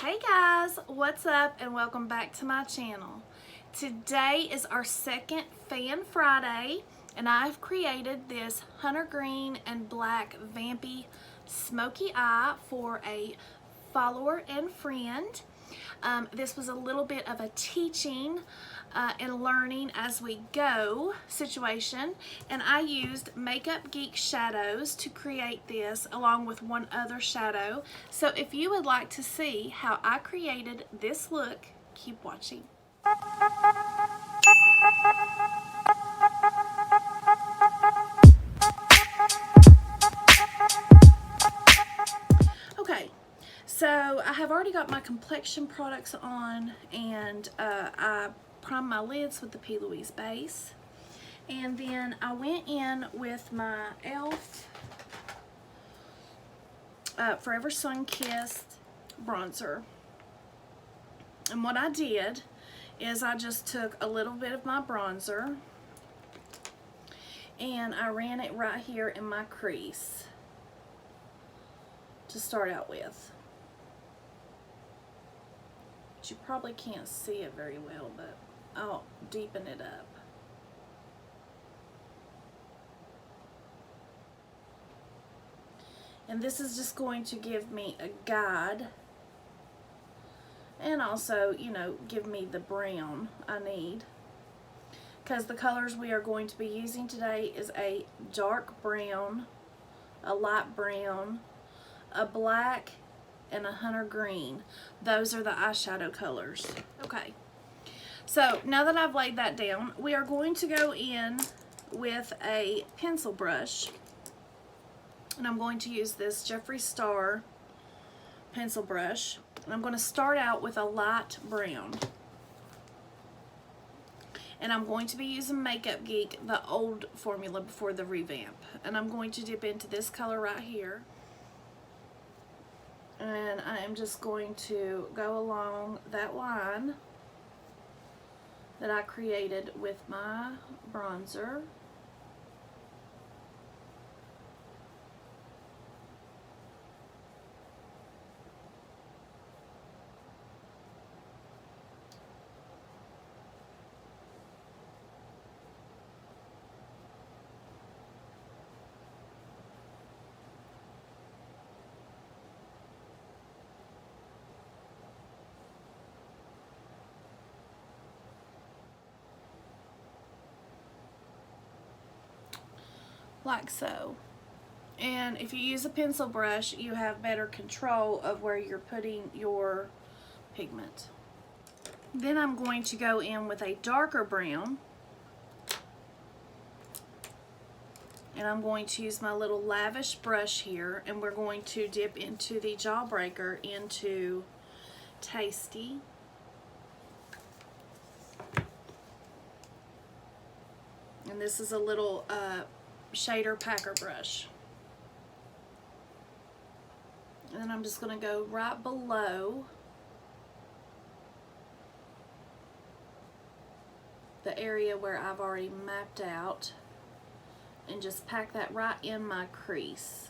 Hey guys, what's up and welcome back to my channel. Today is our second Fan Friday and I've created this hunter green and black vampy smoky eye for a follower and friend. This was a little bit of a teaching and learning as we go situation, and I used Makeup Geek shadows to create this along with one other shadow. So if you would like to see how I created this look, keep watching. Okay, so I have already got my complexion products on, and I primed my lids with the P. Louise base. And then I went in with my e.l.f. Forever Sun Kissed bronzer. And what I did is I just took a little bit of my bronzer and I ran it right here in my crease to start out with. But you probably can't see it very well, but I'll deepen it up. And this is just going to give me a guide and also, you know, give me the brown I need. Because the colors we are going to be using today is a dark brown, a light brown, a black, and a hunter green. Those are the eyeshadow colors. Okay, so now that I've laid that down, we are going to go in with a pencil brush. And I'm going to use this Jeffree Star pencil brush. And I'm going to start out with a light brown. And I'm going to be using Makeup Geek, the old formula before the revamp. And I'm going to dip into this color right here. And I am just going to go along that line that I created with my bronzer. Like so. And if you use a pencil brush, you have better control of where you're putting your pigment. Then I'm going to go in with a darker brown, and I'm going to use my little lavish brush here, and we're going to dip into the Jawbreaker into Tasty. And this is a little shader packer brush. And then I'm just going to go right below the area where I've already mapped out and just pack that right in my crease.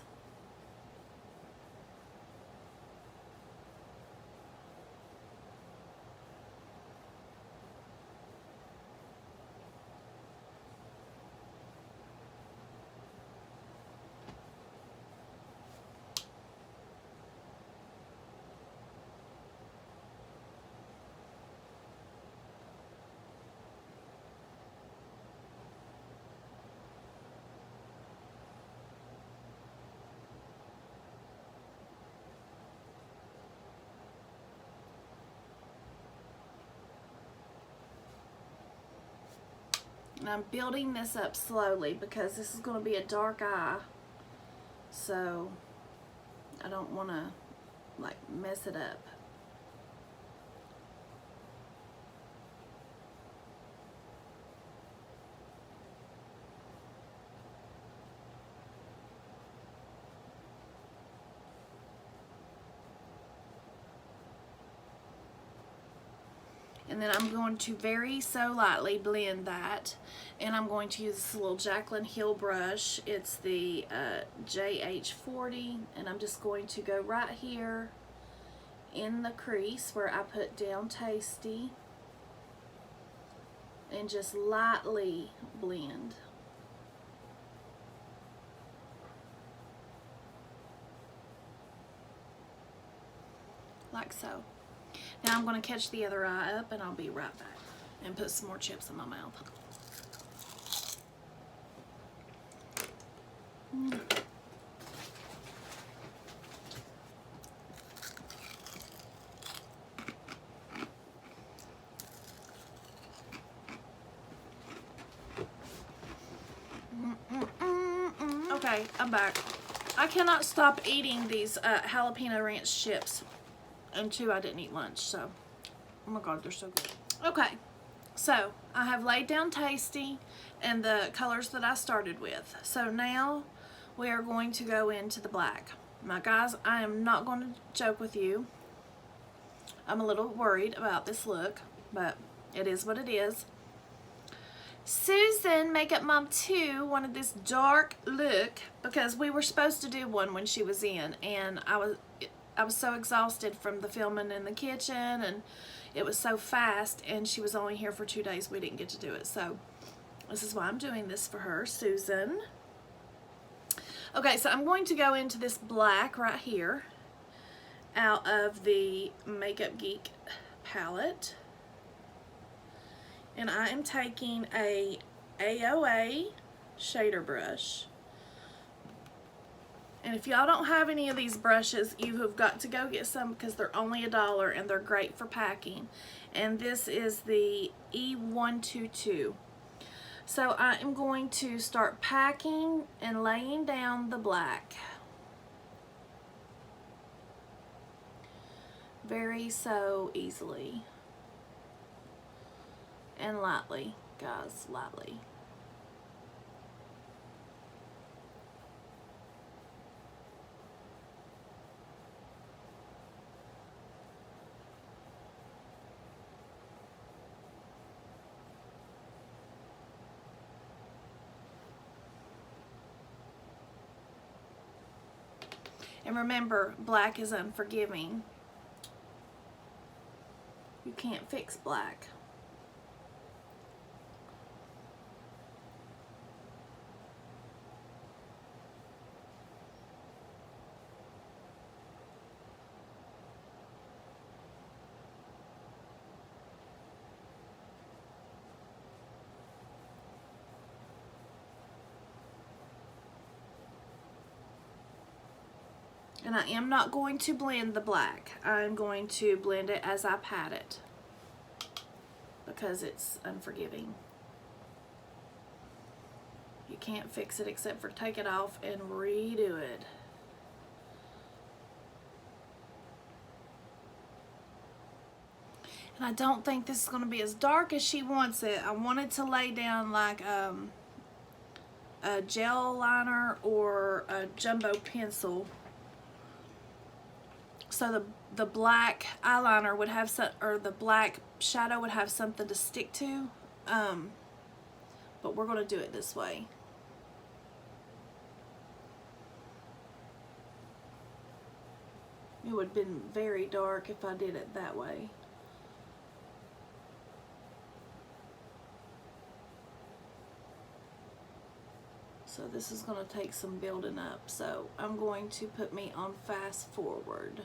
And I'm building this up slowly because this is going to be a dark eye, so I don't want to like mess it up. And then I'm going to very so lightly blend that, and I'm going to use this little Jaclyn Hill brush. It's the JH40, and I'm just going to go right here in the crease where I put down Tasty and just lightly blend. Like so. Now I'm going to catch the other eye up and I'll be right back and put some more chips in my mouth. Okay, I'm back. I cannot stop eating these jalapeno ranch chips. And two, I didn't eat lunch, so oh my god, they're so good. Okay, so I have laid down Tasty and the colors that I started with. So now we are going to go into the black. Now guys, I am not going to joke with you. I'm a little worried about this look, but it is what it is. Susan, Makeup Mom 2, wanted this dark look because we were supposed to do one when she was in, and I was so exhausted from the filming in the kitchen, and it was so fast, and she was only here for 2 days. We didn't get to do it, so this is why I'm doing this for her, Susan. Okay, so I'm going to go into this black right here out of the Makeup Geek palette. And I am taking a AOA shader brush. And if y'all don't have any of these brushes, you have got to go get some because they're only $1 and they're great for packing. And this is the E122. So I am going to start packing and laying down the black. Very so easily. And lightly, guys, lightly. And remember, black is unforgiving. You can't fix black. And I am not going to blend the black. I'm going to blend it as I pat it because it's unforgiving. You can't fix it except for take it off and redo it. And I don't think this is going to be as dark as she wants it. I wanted to lay down like a gel liner or a jumbo pencil. So the black eyeliner would have some, or the black shadow would have something to stick to. But we're going to do it this way. It would have been very dark if I did it that way. So this is going to take some building up. So I'm going to put me on fast forward.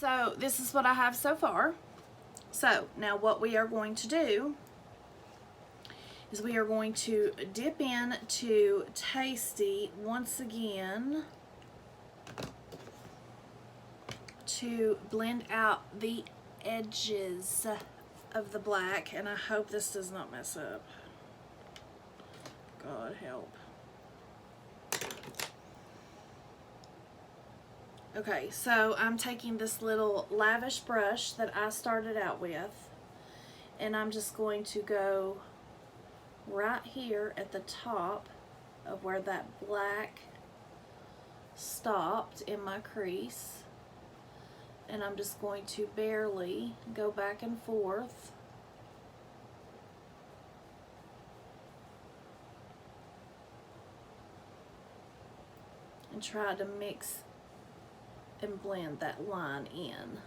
So this is what I have so far. So now what we are going to do is we are going to dip in to Tasty once again to blend out the edges of the black, and I hope this does not mess up. God help. Okay, so I'm taking this little lavish brush that I started out with, and I'm just going to go right here at the top of where that black stopped in my crease, and I'm just going to barely go back and forth and try to mix and blend that line in.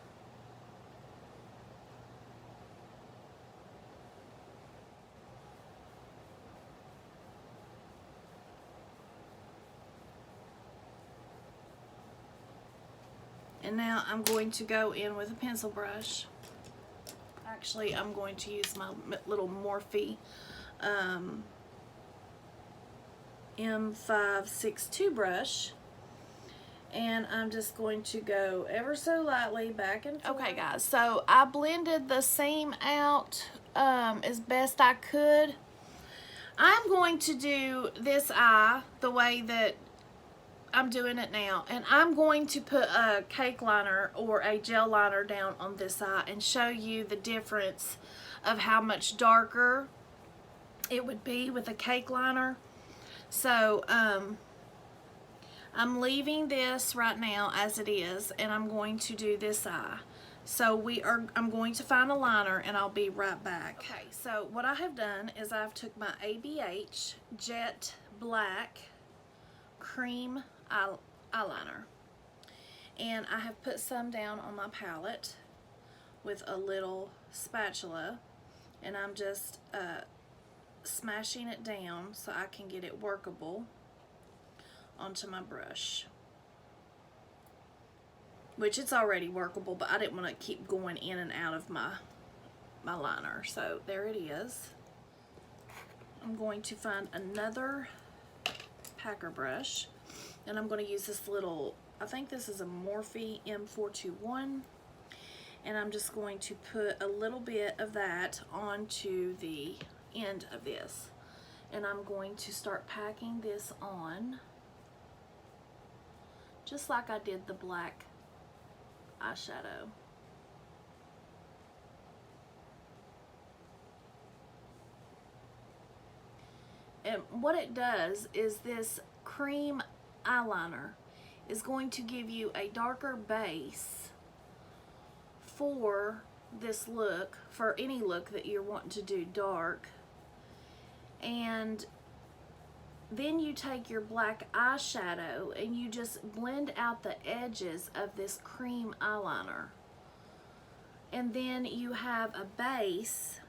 And now I'm going to go in with a pencil brush. Actually, I'm going to use my little Morphe M562 brush. And I'm just going to go ever so lightly back and forth. Okay guys, so I blended the seam out as best I could. I'm going to do this eye the way that I'm doing it now, and I'm going to put a cake liner or a gel liner down on this eye and show you the difference of how much darker it would be with a cake liner. So I'm leaving this right now as it is, and I'm going to do this eye. So I'm going to find a liner, and I'll be right back. Okay, so what I have done is I've took my ABH Jet Black Cream eyeliner, and I have put some down on my palette with a little spatula, and I'm just smashing it down so I can get it workable onto my brush, which it's already workable, but I didn't want to keep going in and out of my liner. So there it is. I'm going to find another packer brush, and I'm going to use this little, I think this is a Morphe M421, and I'm just going to put a little bit of that onto the end of this, and I'm going to start packing this on just like I did the black eyeshadow. And what it does is this cream eyeliner is going to give you a darker base for this look, for any look that you're wanting to do dark. And then you take your black eyeshadow and you just blend out the edges of this cream eyeliner. And then you have a base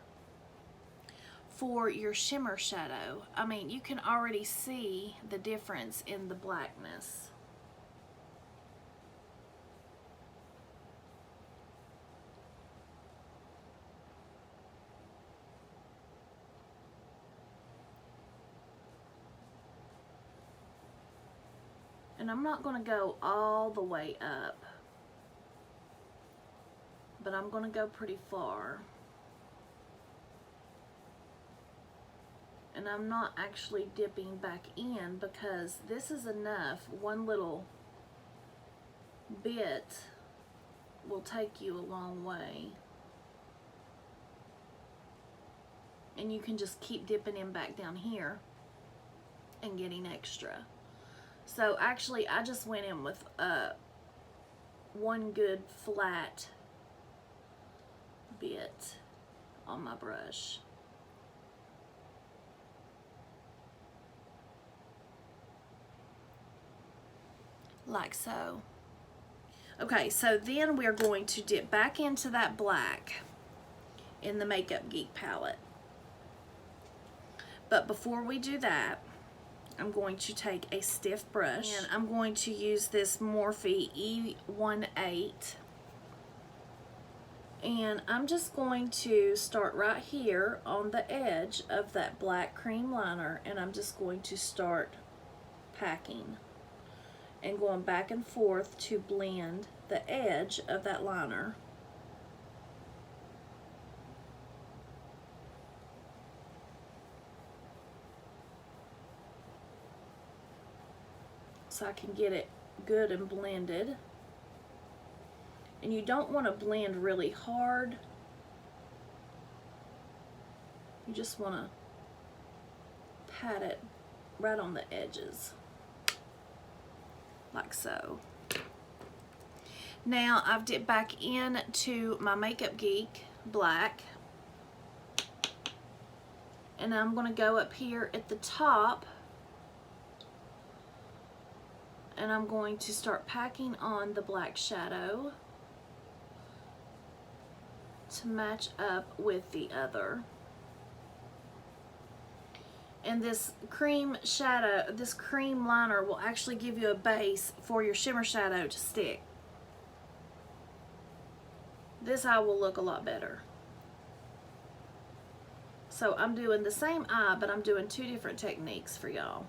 for your shimmer shadow. I mean, you can already see the difference in the blackness. And I'm not going to go all the way up, but I'm going to go pretty far. And I'm not actually dipping back in because this is enough. One little bit will take you a long way. And you can just keep dipping in back down here and getting extra. So actually I just went in with one good flat bit on my brush. Like so. Okay, so then we're going to dip back into that black in the Makeup Geek palette. But before we do that, I'm going to take a stiff brush, and I'm going to use this Morphe E18 And I'm just going to start right here on the edge of that black cream liner, and I'm just going to start packing and going back and forth to blend the edge of that liner. So I can get it good and blended. And you don't want to blend really hard. You just want to pat it right on the edges, like so. Now I've dipped back into my Makeup Geek black, and I'm going to go up here at the top, and I'm going to start packing on the black shadow to match up with the other. And this cream shadow, this cream liner will actually give you a base for your shimmer shadow to stick. This eye will look a lot better. So I'm doing the same eye, but I'm doing two different techniques for y'all.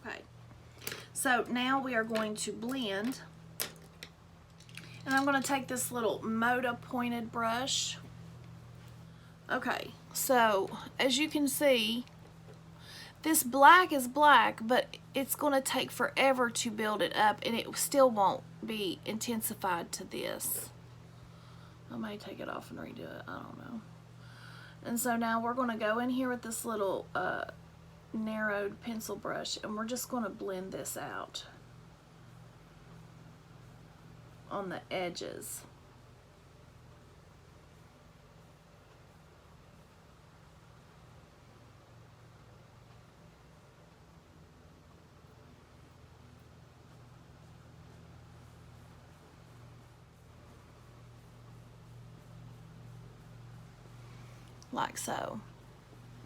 Okay, so now we are going to blend, and I'm going to take this little Moda pointed brush. Okay, so as you can see, this black is black, but it's going to take forever to build it up, and it still won't be intensified to this. I may take it off and redo it, I don't know. And so now we're going to go in here with this little narrowed pencil brush, and we're just going to blend this out on the edges. Like so.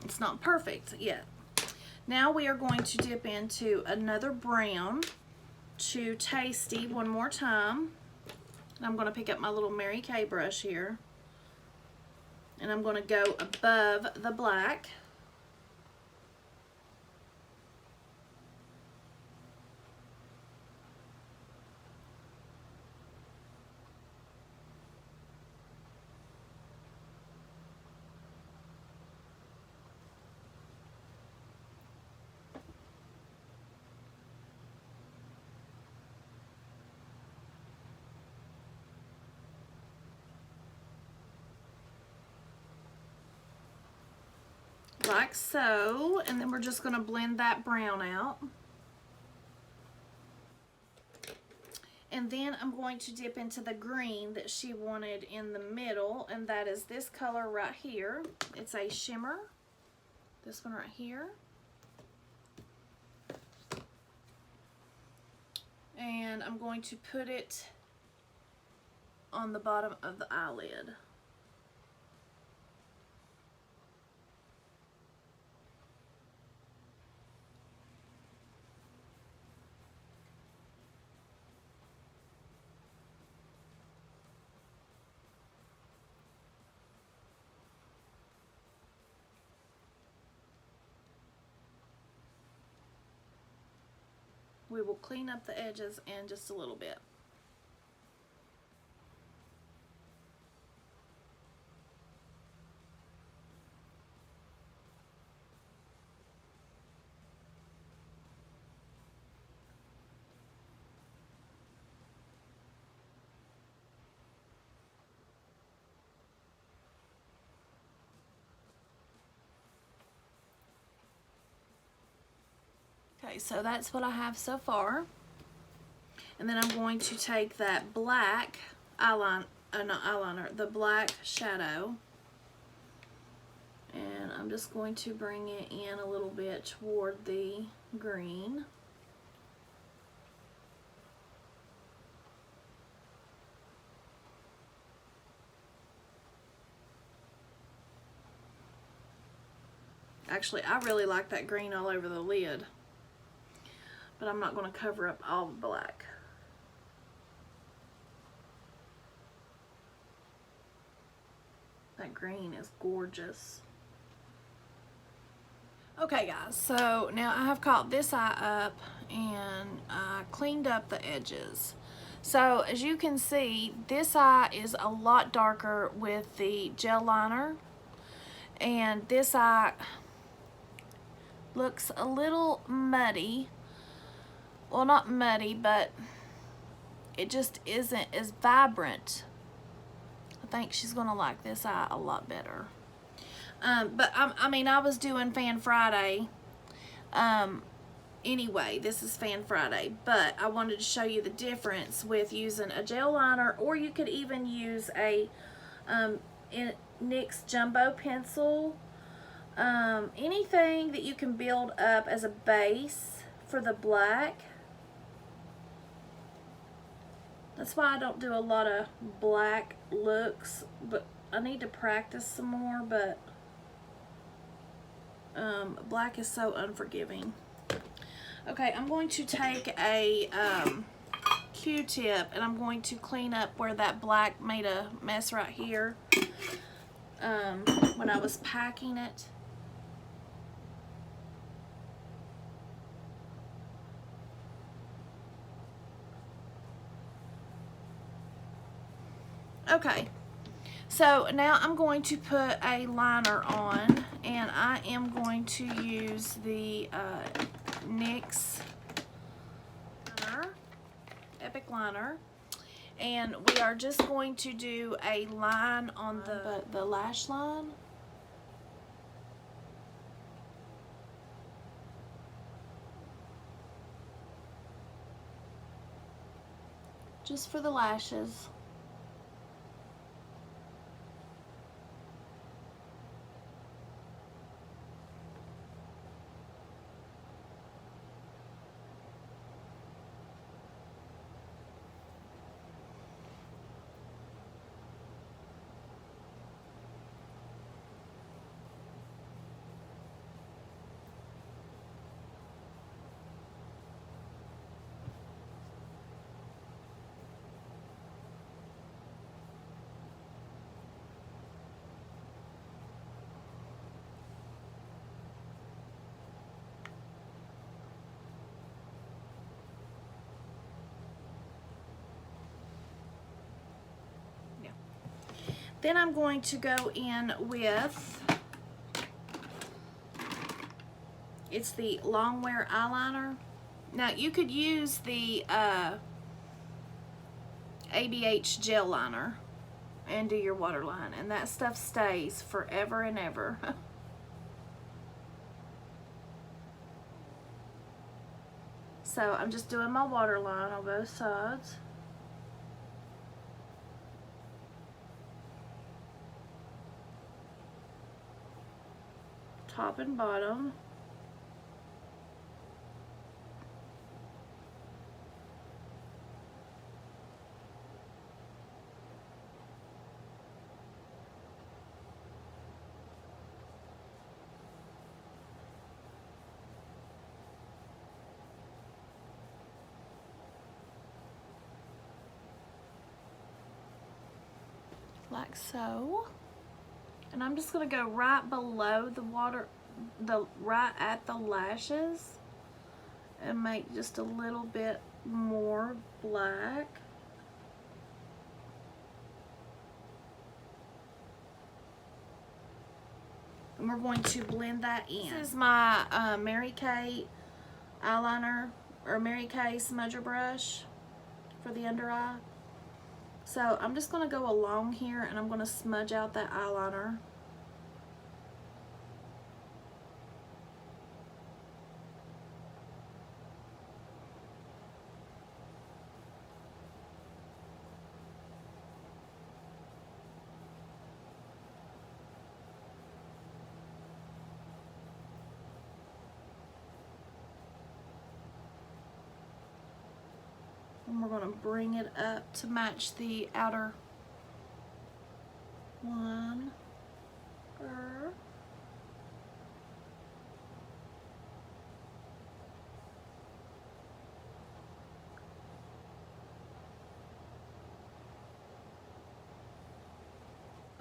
It's not perfect yet. Now we are going to dip into another brown to Tasty one more time. And I'm going to pick up my little Mary Kay brush here, and I'm going to go above the black. Like so, and then we're just going to blend that brown out. And then I'm going to dip into the green that she wanted in the middle, and that is this color right here. It's a shimmer, this one right here. And I'm going to put it on the bottom of the eyelid. We will clean up the edges in just a little bit. Okay, so that's what I have so far. And then I'm going to take that black eyeliner, not eyeliner, the black shadow. And I'm just going to bring it in a little bit toward the green. Actually, I really like that green all over the lid, but I'm not going to cover up all the black. That green is gorgeous. Okay guys, so now I have caught this eye up and I cleaned up the edges. So as you can see, this eye is a lot darker with the gel liner, and this eye looks a little muddy. Well, not muddy, but it just isn't as vibrant. I think she's gonna like this eye a lot better. But I mean, I was doing Fanfriday. Anyway, this is Fanfriday, but I wanted to show you the difference with using a gel liner, or you could even use a NYX Jumbo pencil. Anything that you can build up as a base for the black. That's why I don't do a lot of black looks, but I need to practice some more, but black is so unforgiving. Okay, I'm going to take a Q-tip and I'm going to clean up where that black made a mess right here when I was packing it. Okay, so now I'm going to put a liner on, and I am going to use the NYX liner, Epic Liner, and we are just going to do a line on the lash line. Just for the lashes. Then I'm going to go in with, it's the Longwear eyeliner. Now you could use the ABH gel liner and do your waterline, and that stuff stays forever and ever. So I'm just doing my waterline on both sides. Top and bottom. Like so. And I'm just going to go right below the water, right at the lashes, and make just a little bit more black. And we're going to blend that in. This is my Mary Kay eyeliner, or Mary Kay smudger brush for the under eye. So I'm just going to go along here and I'm going to smudge out that eyeliner. And we're going to bring it up to match the outer one.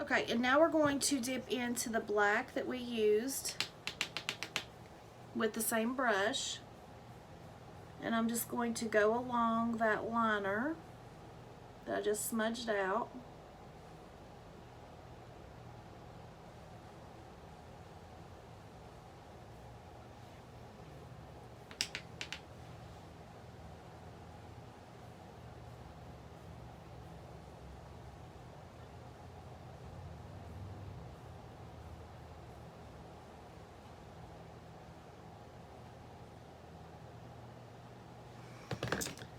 Okay, and now we're going to dip into the black that we used with the same brush. And I'm just going to go along that liner that I just smudged out.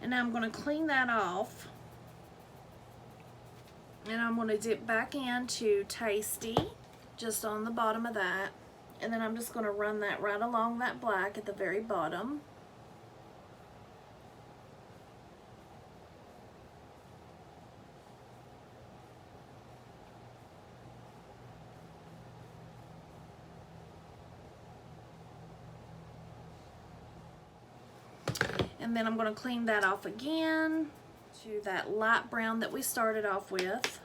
And now I'm going to clean that off. And I'm going to dip back into Tasty, just on the bottom of that. And then I'm just going to run that right along that black at the very bottom. And then I'm going to clean that off again to that light brown that we started off with.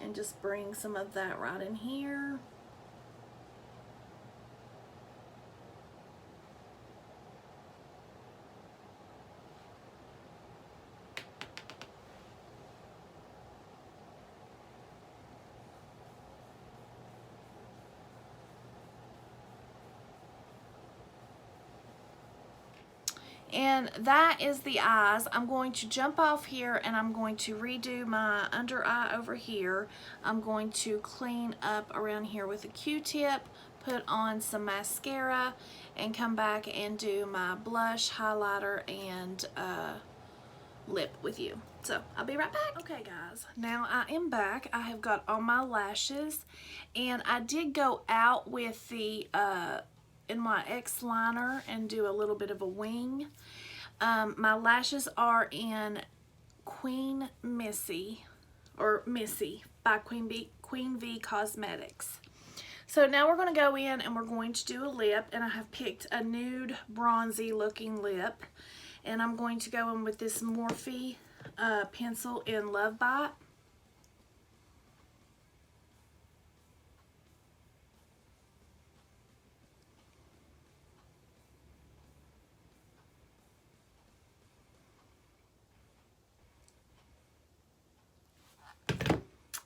And just bring some of that right in here. And that is the eyes. I'm going to jump off here and I'm going to redo my under eye over here. I'm going to clean up around here with a Q-tip, put on some mascara, and come back and do my blush, highlighter, and lip with you. So I'll be right back. Okay guys, now I am back. I have got all my lashes, and I did go out with the NYX liner and do a little bit of a wing. My lashes are in Queen Missy, or Missy by Queenvee Cosmetics. So now we're going to go in and we're going to do a lip, and I have picked a nude bronzy looking lip, and I'm going to go in with this Morphe pencil in Love Bite.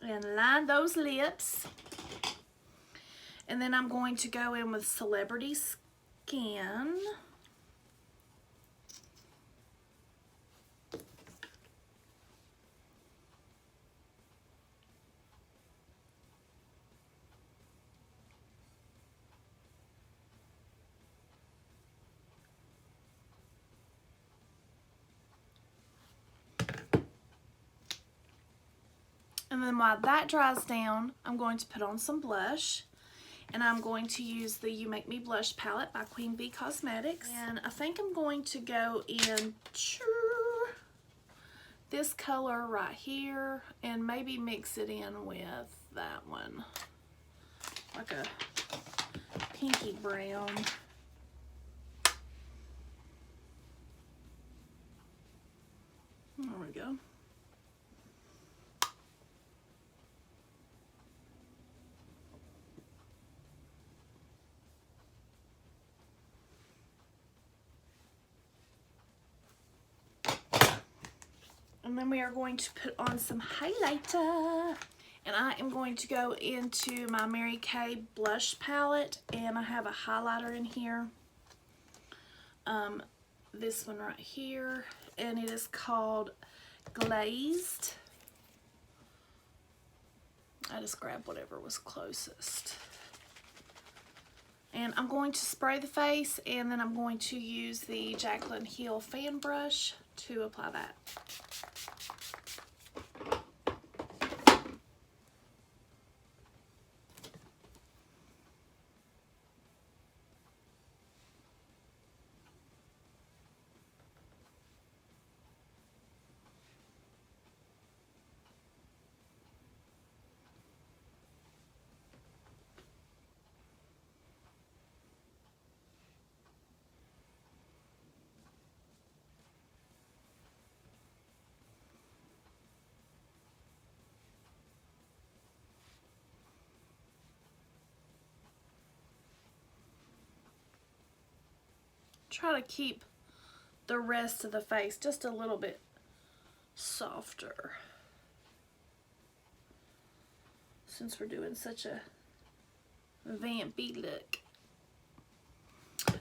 And line those lips. And then I'm going to go in with Celebrity Skin. And then while that dries down, I'm going to put on some blush. And I'm going to use the You Make Me Blush palette by Queenvee Cosmetics. And I think I'm going to go in this color right here and maybe mix it in with that one. Like a pinky brown. There we go. And then we are going to put on some highlighter. And I am going to go into my Mary Kay blush palette, and I have a highlighter in here. This one right here, and it is called Glazed. I just grabbed whatever was closest. And I'm going to spray the face, and then I'm going to use the Jaclyn Hill fan brush to apply that. try to keep the rest of the face just a little bit softer, since we're doing such a vampy look.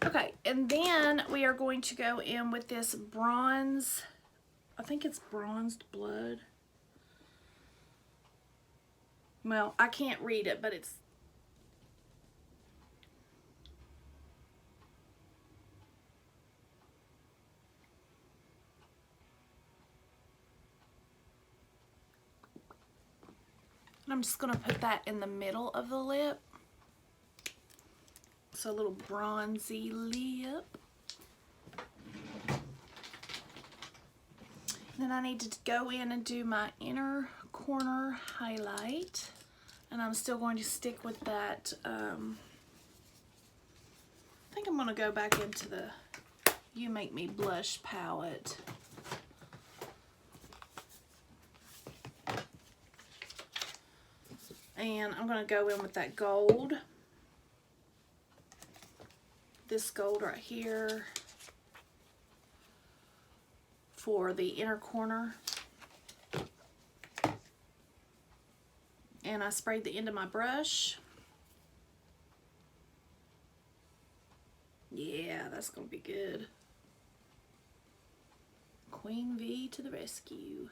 Okay, and then we are going to go in with this bronze, I think it's bronzed blood. Well, I can't read it, but it's I'm just going to put that in the middle of the lip. So a little bronzy lip. Then I need to go in and do my inner corner highlight. And I'm still going to stick with that. I think I'm going to go back into the You Make Me Blush palette. And I'm going to go in with that gold. This gold right here for the inner corner. And I sprayed the end of my brush. Yeah, that's going to be good. Queenvee to the rescue.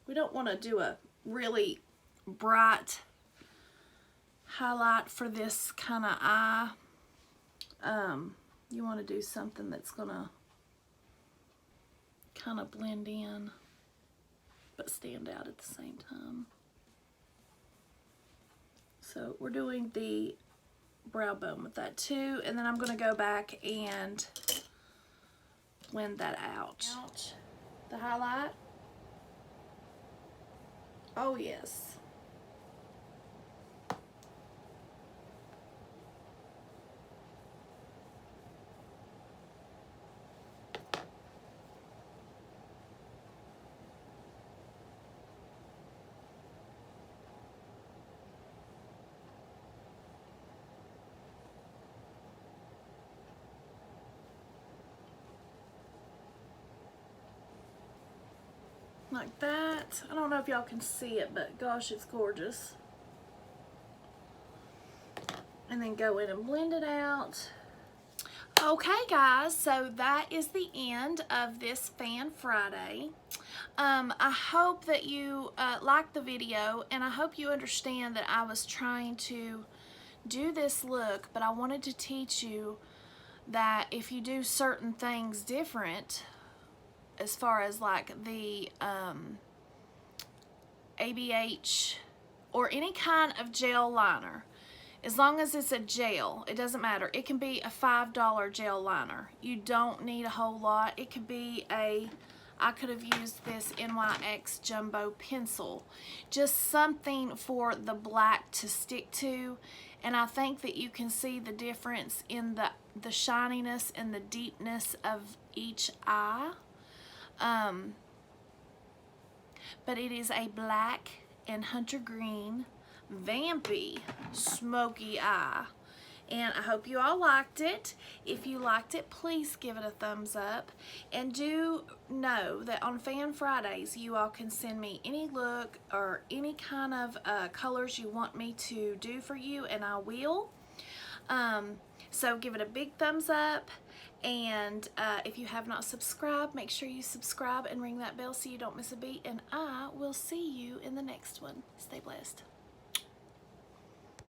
We don't want to do a really bright highlight for this kind of eye. You want to do something that's going to kind of blend in but stand out at the same time. So we're doing the brow bone with that too, and then I'm going to go back and blend that out. The highlight. Oh yes. Like that. I don't know if y'all can see it, but gosh, it's gorgeous. And then go in and blend it out. Okay guys, so that is the end of this Fan Friday. I hope that you liked the video, and I hope you understand that I was trying to do this look, but I wanted to teach you that if you do certain things different, as far as like the ABH or any kind of gel liner, as long as it's a gel, it doesn't matter. It can be a $5 gel liner. You don't need a whole lot. It could be a, I could have used this NYX Jumbo pencil. Just something for the black to stick to. And I think that you can see the difference in the shininess and the deepness of each eye. But it is a black and hunter green vampy smoky eye, and I hope you all liked it. If you liked it, please give it a thumbs up, and do know that on Fan Fridays you all can send me any look or any kind of colors you want me to do for you, and I will. So give it a big thumbs up, and if you have not subscribed, make sure you subscribe and ring that bell so you don't miss a beat, and I will see you in the next one. Stay blessed.